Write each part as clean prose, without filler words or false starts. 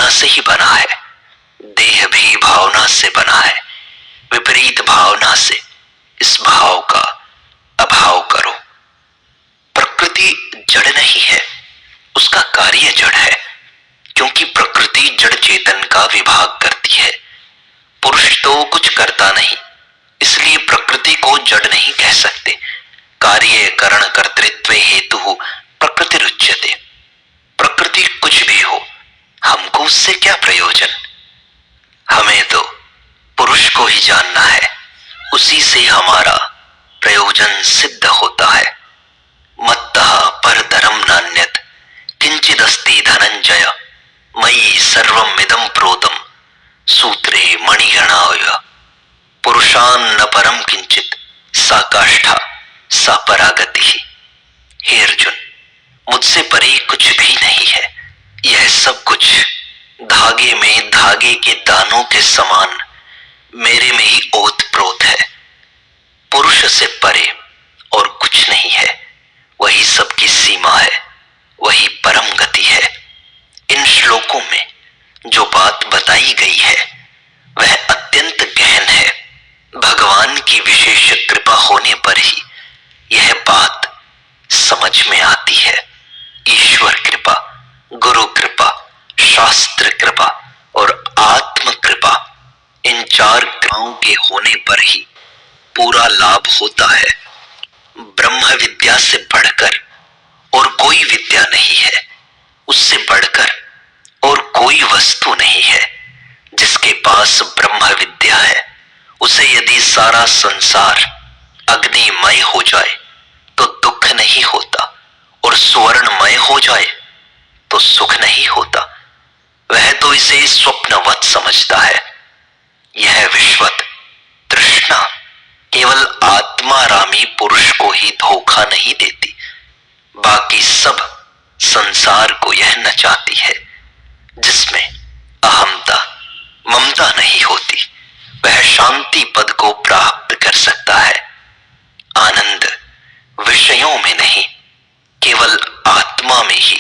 भावना से ही बना है, देह भी भावना से बना है। विपरीत भावना से इस भाव का अभाव करो। प्रकृति जड़ नहीं है, उसका कार्य जड़ है, क्योंकि प्रकृति जड़ चेतन का विभाग करती है। पुरुष तो कुछ करता नहीं, इसलिए प्रकृति को जड़ नहीं कह सकते। कार्य करण कर्तृत्व हेतु प्रकृति रुच्यते। प्रकृति कुछ भी हो, हमको उससे क्या प्रयोजन। हमें तो पुरुष को ही जानना है, उसी से हमारा प्रयोजन सिद्ध होता है। मत्तः परतरं नान्यत् किंचिदस्ति धनंजय मयि सर्वमिदं प्रोतं सूत्रे मणिगणाय पुरुषान्न परम किंचित सा काष्ठा सा परागति। हे अर्जुन, मुझसे परे कुछ भी नहीं है। यह सब कुछ धागे में धागे के दानों के समान मेरे में ही ओतप्रोत है। पुरुष से परे और कुछ नहीं है, वही सबकी सीमा है, वही परम गति है। इन श्लोकों में जो बात बताई गई है वह अत्यंत गहन है। भगवान की विशेष कृपा होने पर ही यह बात समझ में आती है। ईश्वर कृपा, गुरु कृपा, शास्त्र कृपा और आत्म कृपा, इन चार कृपाओं के होने पर ही पूरा लाभ होता है। ब्रह्म विद्या से बढ़कर और कोई विद्या नहीं है, उससे बढ़कर और कोई वस्तु नहीं है। जिसके पास ब्रह्म विद्या है, उसे यदि सारा संसार अग्निमय हो जाए तो दुख नहीं होता, और स्वर्णमय हो जाए तो सुख नहीं होता। वह तो इसे स्वप्नवत समझता है। यह विश्वत तृष्णा केवल आत्मारामी पुरुष को ही धोखा नहीं देती, बाकी सब संसार को यह नचाती है। जिसमें अहमता ममता नहीं होती, वह शांति पद को प्राप्त कर सकता है। आनंद विषयों में नहीं, केवल आत्मा में ही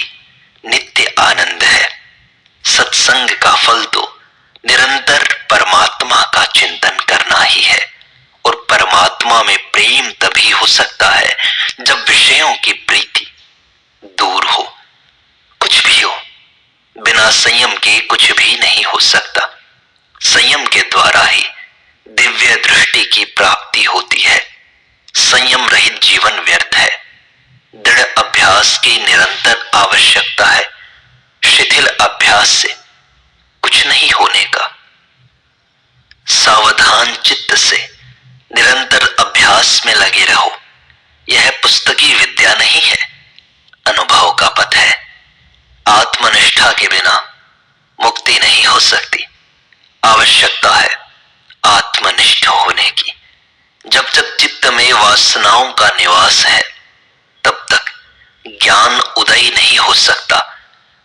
नित्य आनंद है। सत्संग का फल तो निरंतर परमात्मा का चिंतन करना ही है, और परमात्मा में प्रेम तभी हो सकता है जब विषयों की प्रीति दूर हो। कुछ भी हो, बिना संयम के कुछ भी नहीं हो सकता। संयम के द्वारा ही दिव्य दृष्टि की प्राप्ति होती है। संयम रहित जीवन व्यर्थ है। दृढ़ अभ्यास की निरंतर आवश्यकता है। शिथिल अभ्यास से कुछ नहीं होने का। सावधान चित्त से निरंतर अभ्यास में लगे रहो। यह पुस्तकी विद्या नहीं है, अनुभव का पथ है। आत्मनिष्ठा के बिना मुक्ति नहीं हो सकती। आवश्यकता है आत्मनिष्ठ होने की। जब तक चित्त में वासनाओं का निवास है, तब तक ज्ञान उदय नहीं हो सकता।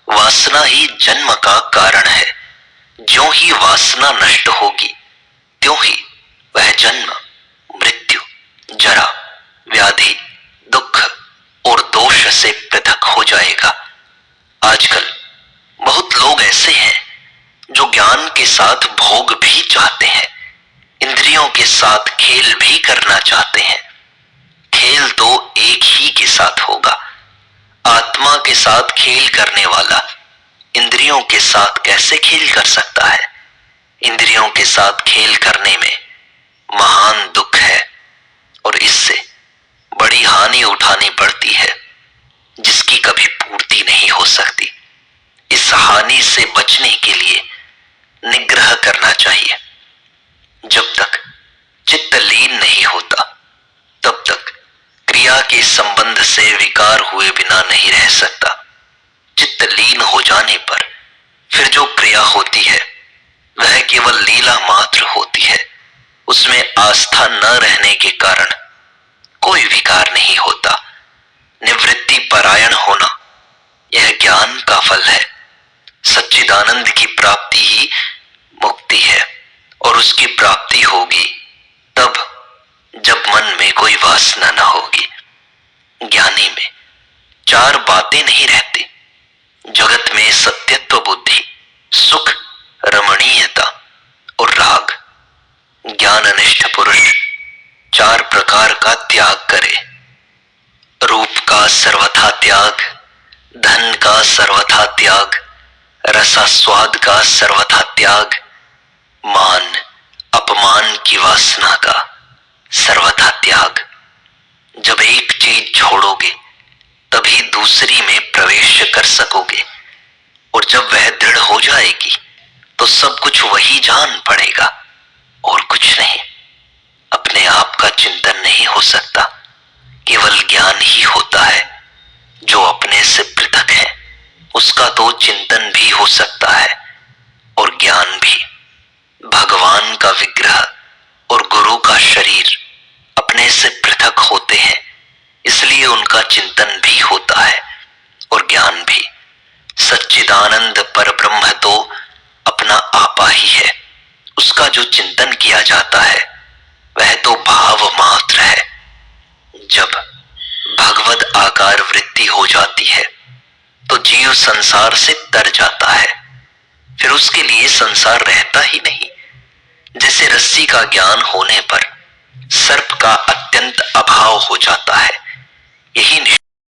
वासना ही जन्म का कारण है। ज्यों ही वासना नष्ट होगी, त्यों ही वह जन्म, मृत्यु, जरा, व्याधि, दुख और दोष से पृथक हो जाएगा। आजकल बहुत लोग ऐसे हैं जो ज्ञान के साथ भोग भी चाहते हैं, इंद्रियों के साथ खेल भी करना चाहते हैं। खेल तो एक ही के साथ होगा। आत्मा के साथ खेल करने वाला इंद्रियों के साथ कैसे खेल कर सकता है? इंद्रियों के साथ खेल करने में महान दुख है, और इससे बड़ी हानि उठानी पड़ती है जिसकी कभी पूर्ति नहीं हो सकती। इस हानि से बचने के लिए निग्रह करना चाहिए। जब तक चित्त लीन नहीं होता, तब तक क्रिया के संबंध से विकार हुए बिना नहीं रह सकता। चित्त लीन हो जाने पर फिर जो क्रिया होती है वह केवल लीला मात्र होती है। उसमें आस्था न रहने के कारण कोई विकार नहीं होता। निवृत्ति परायण होना यह ज्ञान का फल है। सच्चिदानंद की प्राप्ति ही मुक्ति है, और उसकी प्राप्ति होगी तब जब मन में कोई वासना न होगी। ज्ञानी में चार बातें नहीं रहती। जगत में सत्यत्व बुद्धि, सुख त्याग करे। रूप का सर्वथा त्याग, धन का सर्वथा त्याग, रसास्वाद का सर्वथा त्याग, मान अपमान की वासना का सर्वथा त्याग। जब एक चीज छोड़ोगे तभी दूसरी में प्रवेश कर सकोगे, और जब वह दृढ़ हो जाएगी तो सब कुछ वही जान पड़ेगा और कुछ नहीं। अपने आप का चिंतन नहीं हो सकता, केवल ज्ञान ही होता है। जो अपने से पृथक है उसका तो चिंतन भी हो सकता है और ज्ञान भी। भगवान का विग्रह और गुरु का शरीर अपने से पृथक होते हैं, इसलिए उनका चिंतन भी होता है और ज्ञान भी। सच्चिदानंद परब्रह्म तो अपना आपा ही है, उसका जो चिंतन किया जाता है वह तो भाव मात्र है। जब भगवद आकार वृत्ति हो जाती है तो जीव संसार से तर जाता है, फिर उसके लिए संसार रहता ही नहीं। जैसे रस्सी का ज्ञान होने पर सर्प का अत्यंत अभाव हो जाता है, यही